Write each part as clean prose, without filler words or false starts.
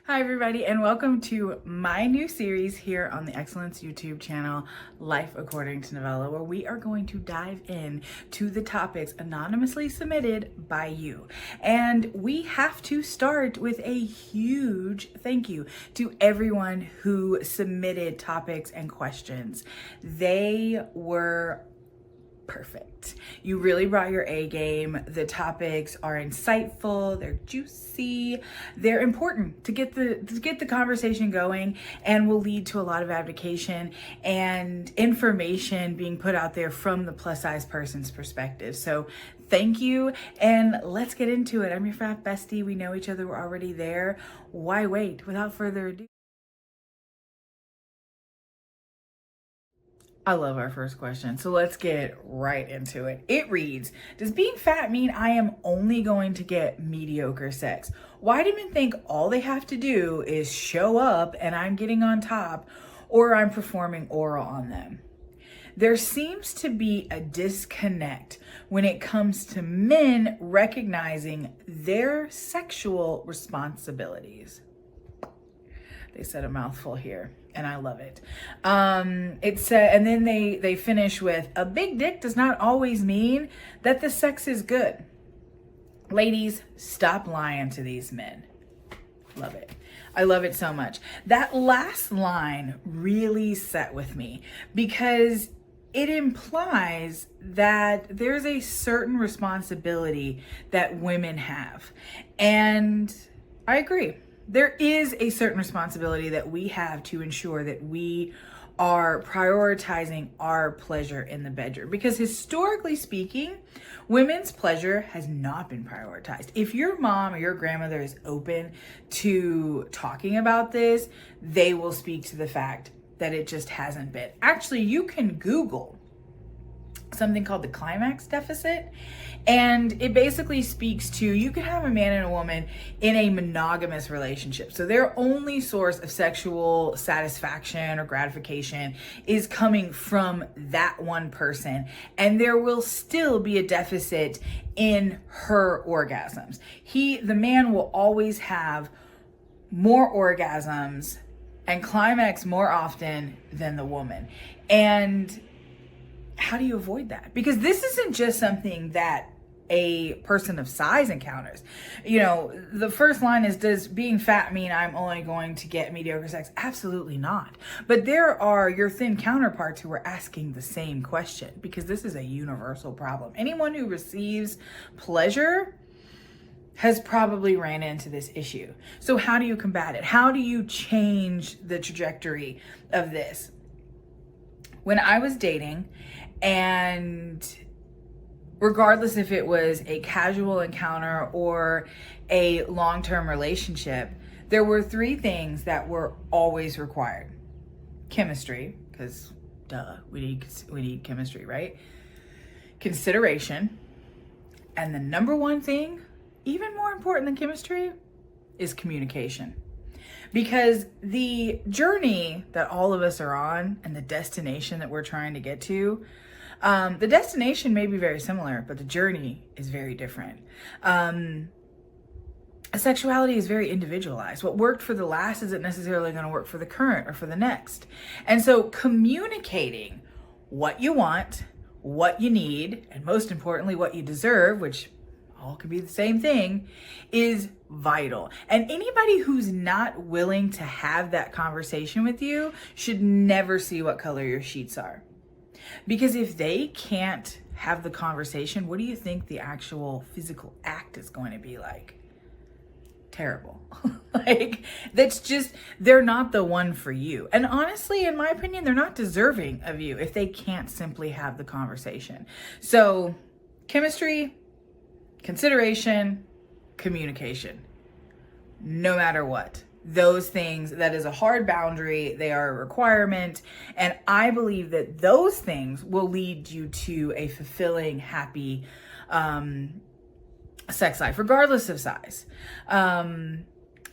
Hi everybody, and welcome to my new series here on the Excellence YouTube channel, Life According to Novella, where we are going to dive in to the topics anonymously submitted by you. And we have to start with a huge thank you to everyone who submitted topics and questions. They were perfect. You really brought your A game. The topics are insightful, they're juicy, they're important to get the conversation going, and will lead to a lot of advocacy and information being put out there from the plus size person's perspective. So thank you, and let's get into it. I'm your fat bestie. We know each other, we're already there. Why wait? Without further ado, I love our first question, so let's get right into it. It reads, does being fat mean I am only going to get mediocre sex? Why do men think all they have to do is show up and I'm getting on top, or I'm performing oral on them? There seems to be a disconnect when it comes to men recognizing their sexual responsibilities. They said a mouthful here, and I love it. It said, and then they finish with, a big dick does not always mean that the sex is good. Ladies, stop lying to these men. Love it. I love it so much. That last line really set with me because it implies that there's a certain responsibility that women have. And I agree. There is a certain responsibility that we have to ensure that we are prioritizing our pleasure in the bedroom, because historically speaking, women's pleasure has not been prioritized. If your mom or your grandmother is open to talking about this, they will speak to the fact that it just hasn't been. Actually, you can Google something called the climax deficit, and it basically speaks to, you can have a man and a woman in a monogamous relationship, so their only source of sexual satisfaction or gratification is coming from that one person, and there will still be a deficit in her orgasms. The man will always have more orgasms and climax more often than the woman. And how do you avoid that? Because this isn't just something that a person of size encounters. You know, the first line is, does being fat mean I'm only going to get mediocre sex? Absolutely not. But there are your thin counterparts who are asking the same question, because this is a universal problem. Anyone who receives pleasure has probably ran into this issue. So how do you combat it? How do you change the trajectory of this? When I was dating, and regardless if it was a casual encounter or a long-term relationship, there were three things that were always required. Chemistry, because duh, we need chemistry, right? Consideration, and the number one thing, even more important than chemistry, is communication. Because the journey that all of us are on and the destination that we're trying to get to, the destination may be very similar, but the journey is very different. Sexuality is very individualized. What worked for the last isn't necessarily going to work for the current or for the next. And so communicating what you want, what you need, and most importantly, what you deserve, which all could be the same thing, is vital. And anybody who's not willing to have that conversation with you should never see what color your sheets are. Because if they can't have the conversation, what do you think the actual physical act is going to be like? Terrible. Like, that's just, they're not the one for you. And honestly, in my opinion, they're not deserving of you if they can't simply have the conversation. So, chemistry, consideration, communication, no matter what. Those things, that is a hard boundary. They are a requirement. And I believe that those things will lead you to a fulfilling, happy sex life, regardless of size. And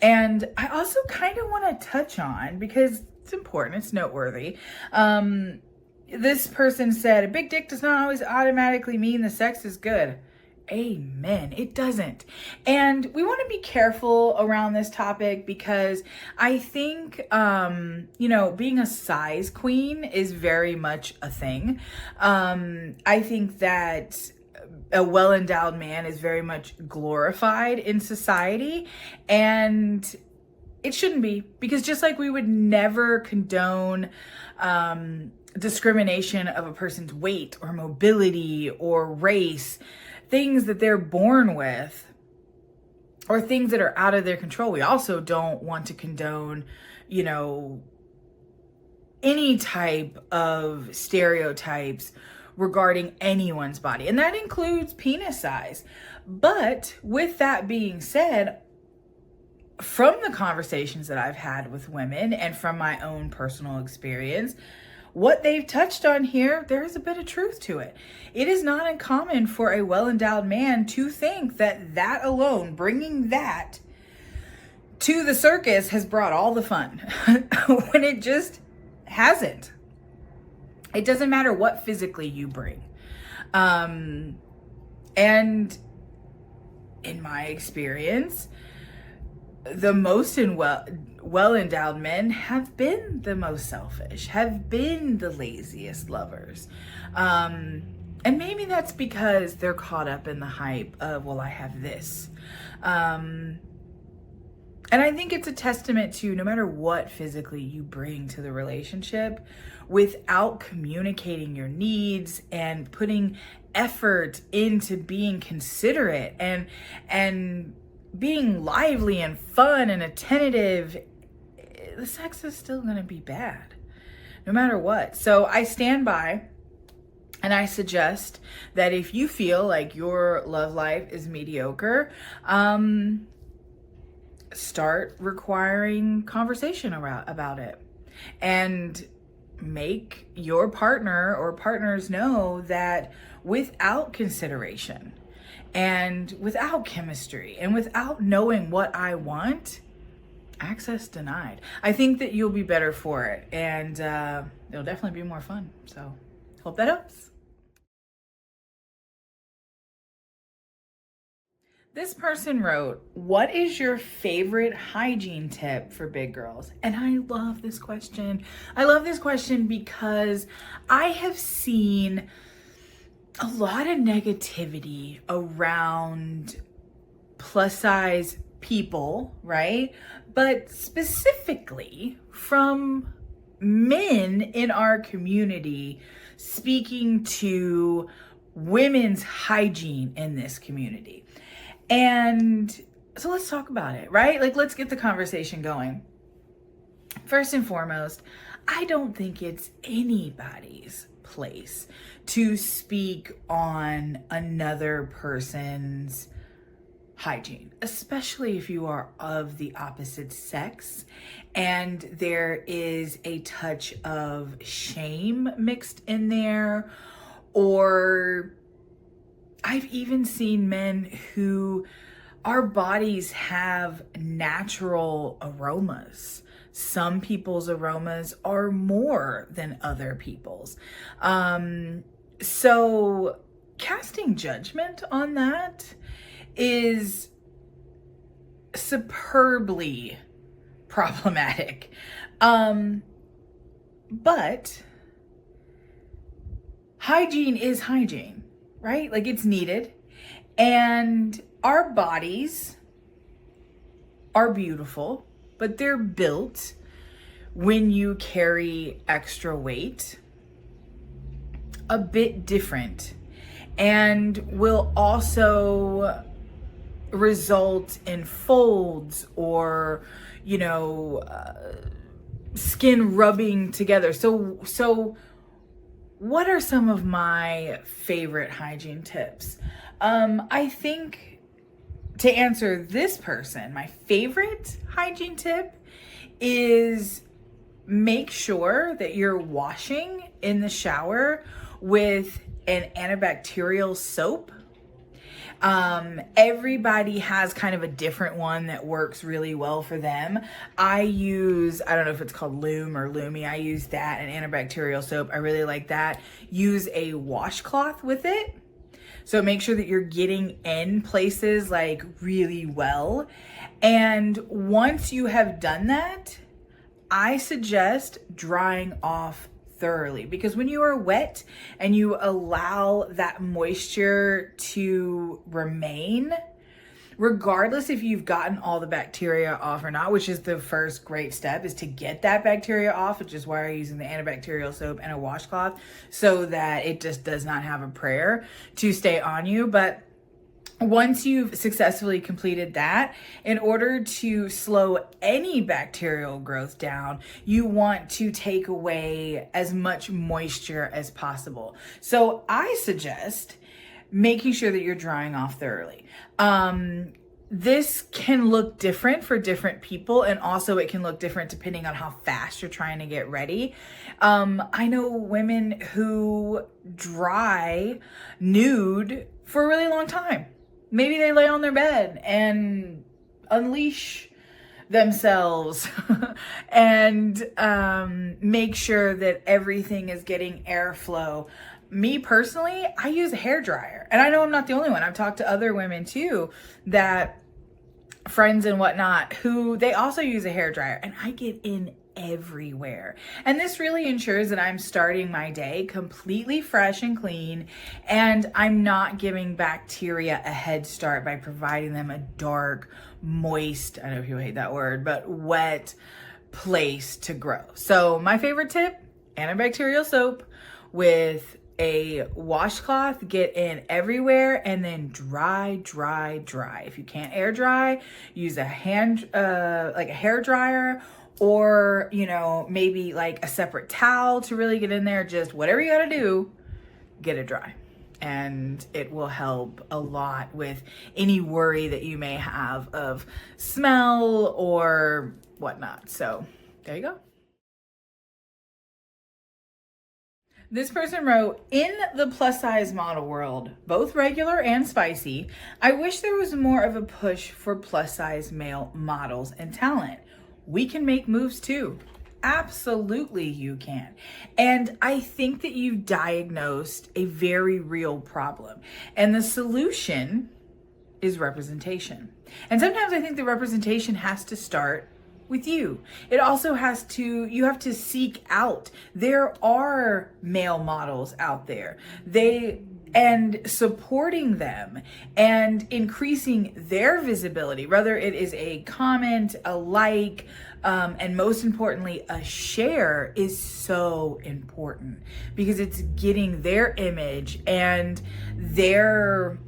I also kind of want to touch on, because it's important, it's noteworthy. This person said, a big dick does not always automatically mean the sex is good. Amen. It doesn't. And we want to be careful around this topic because I think, being a size queen is very much a thing. I think that a well-endowed man is very much glorified in society, and it shouldn't be, because just like we would never condone discrimination of a person's weight or mobility or race, things that they're born with, or things that are out of their control. We also don't want to condone, any type of stereotypes regarding anyone's body. And that includes penis size. But with that being said, from the conversations that I've had with women and from my own personal experience, what they've touched on here, there is a bit of truth to it. It is not uncommon for a well-endowed man to think that alone, bringing that to the circus, has brought all the fun, when it just hasn't. It doesn't matter what physically you bring. And in my experience, the most well-endowed men have been the most selfish, have been the laziest lovers. And maybe that's because they're caught up in the hype of, well, I have this. And I think it's a testament to, no matter what physically you bring to the relationship, without communicating your needs and putting effort into being considerate and being lively and fun and attentive, the sex is still going to be bad, no matter what. So I stand by, and I suggest that if you feel like your love life is mediocre, start requiring conversation about it, and make your partner or partners know that without consideration and without chemistry and without knowing what I want, access denied. I think that you'll be better for it, and it'll definitely be more fun. So hope that helps. This person wrote, what is your favorite hygiene tip for big girls? And I love this question. I love this question because I have seen a lot of negativity around plus size people, right? But specifically from men in our community speaking to women's hygiene in this community. And so let's talk about it, right? Like, let's get the conversation going. First and foremost, I don't think it's anybody's place to speak on another person's hygiene, especially if you are of the opposite sex and there is a touch of shame mixed in there. Or I've even seen men who, our bodies have natural aromas. Some people's aromas are more than other people's. So casting judgment on that is superbly problematic. But hygiene is hygiene, right? Like, it's needed. And our bodies are beautiful, but they're built when you carry extra weight a bit different, and will also result in folds or, skin rubbing together. So what are some of my favorite hygiene tips? I think, to answer this person, my favorite hygiene tip is make sure that you're washing in the shower with an antibacterial soap. Everybody has kind of a different one that works really well for them. I don't know if it's called Lume or Lumi. I use that, an antibacterial soap. I really like that. Use a washcloth with it So make sure that you're getting in places like really well. And once you have done that, I suggest drying off thoroughly, because when you are wet and you allow that moisture to remain, regardless if you've gotten all the bacteria off or not, which is the first great step, is to get that bacteria off, which is why I'm using the antibacterial soap and a washcloth, so that it just does not have a prayer to stay on you. But once you've successfully completed that, in order to slow any bacterial growth down, you want to take away as much moisture as possible. So I suggest making sure that you're drying off thoroughly. This can look different for different people, and also it can look different depending on how fast you're trying to get ready. I know women who dry nude for a really long time. Maybe they lay on their bed and unleash themselves and make sure that everything is getting airflow. Me personally, I use a hair dryer, and I know I'm not the only one. I've talked to other women too, that friends and whatnot, who they also use a hair dryer, and I get in everywhere. And this really ensures that I'm starting my day completely fresh and clean, and I'm not giving bacteria a head start by providing them a dark, moist, I know people hate that word, but wet place to grow. So my favorite tip, antibacterial soap with a washcloth, get in everywhere, and then dry. If you can't air dry, use a like a hair dryer, or, you know, maybe like a separate towel to really get in there. Just whatever you gotta do, get it dry. And it will help a lot with any worry that you may have of smell or whatnot. So there you go. This person wrote, in the plus size model world, both regular and spicy, I wish there was more of a push for plus size male models and talent. We can make moves too. Absolutely you can. And I think that you've diagnosed a very real problem. And the solution is representation. And sometimes I think the representation has to start with you. It also has to, you have to seek out. There are male models out there. And supporting them and increasing their visibility, whether it is a comment, a like, and most importantly, a share, is so important, because it's getting their image and their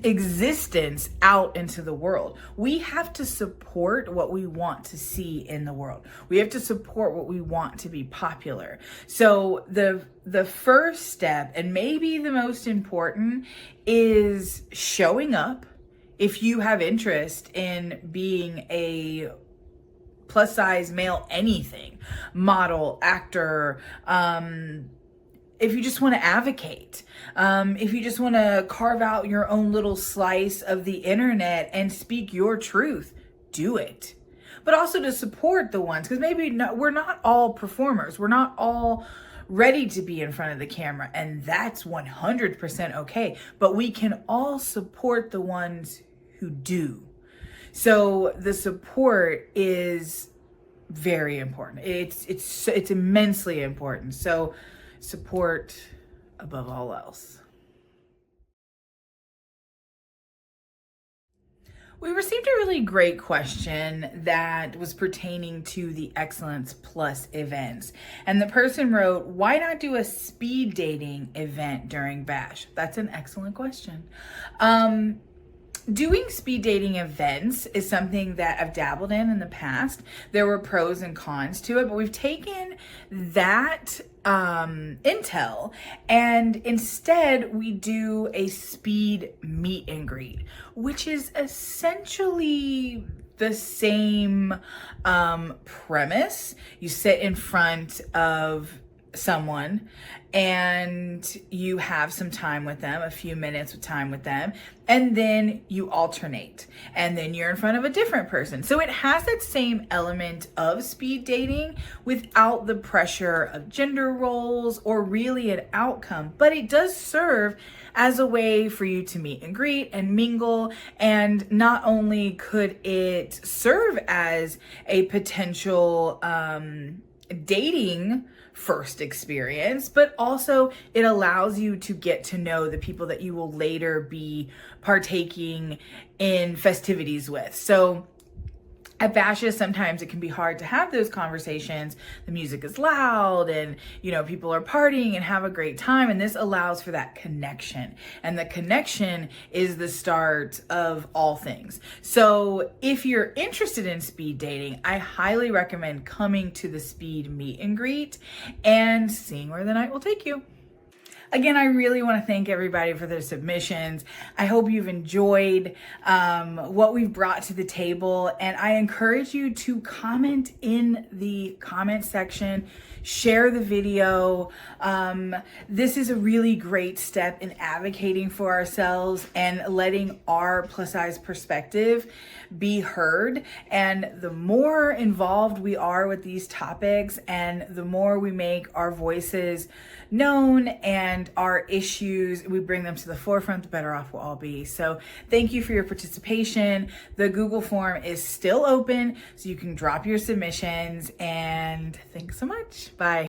existence out into the world. We have to support what we want to see in the world. We have to support what we want to be popular. So the first step, and maybe the most important, is showing up. If you have interest in being a plus size male anything, model, actor, if you just want to advocate, if you just want to carve out your own little slice of the internet and speak your truth, do it. But also to support the ones, because maybe we're not all performers. We're not all ready to be in front of the camera, and that's 100% okay. But we can all support the ones who do. So the support is very important. It's immensely important. So support above all else. We received a really great question that was pertaining to the Excellence Plus events. And the person wrote, why not do a speed dating event during Bash? That's an excellent question. Doing speed dating events is something that I've dabbled in the past. There were pros and cons to it, but we've taken that intel, and instead we do a speed meet and greet, which is essentially the same premise. You sit in front of someone and you have some time with them, a few minutes of time with them, and then you alternate, and then you're in front of a different person. So it has that same element of speed dating without the pressure of gender roles or really an outcome, but it does serve as a way for you to meet and greet and mingle. And not only could it serve as a potential dating first experience, but also it allows you to get to know the people that you will later be partaking in festivities with. So at bashes, sometimes it can be hard to have those conversations. The music is loud and, people are partying and have a great time. And this allows for that connection. And the connection is the start of all things. So if you're interested in speed dating, I highly recommend coming to the speed meet and greet and seeing where the night will take you. Again, I really want to thank everybody for their submissions. I hope you've enjoyed what we've brought to the table, and I encourage you to comment in the comment section, share the video. This is a really great step in advocating for ourselves and letting our plus size perspective be heard. And the more involved we are with these topics and the more we make our voices known and our issues, we bring them to the forefront, the better off we'll all be. So thank you for your participation. The Google form is still open, so you can drop your submissions, and thanks so much. Bye.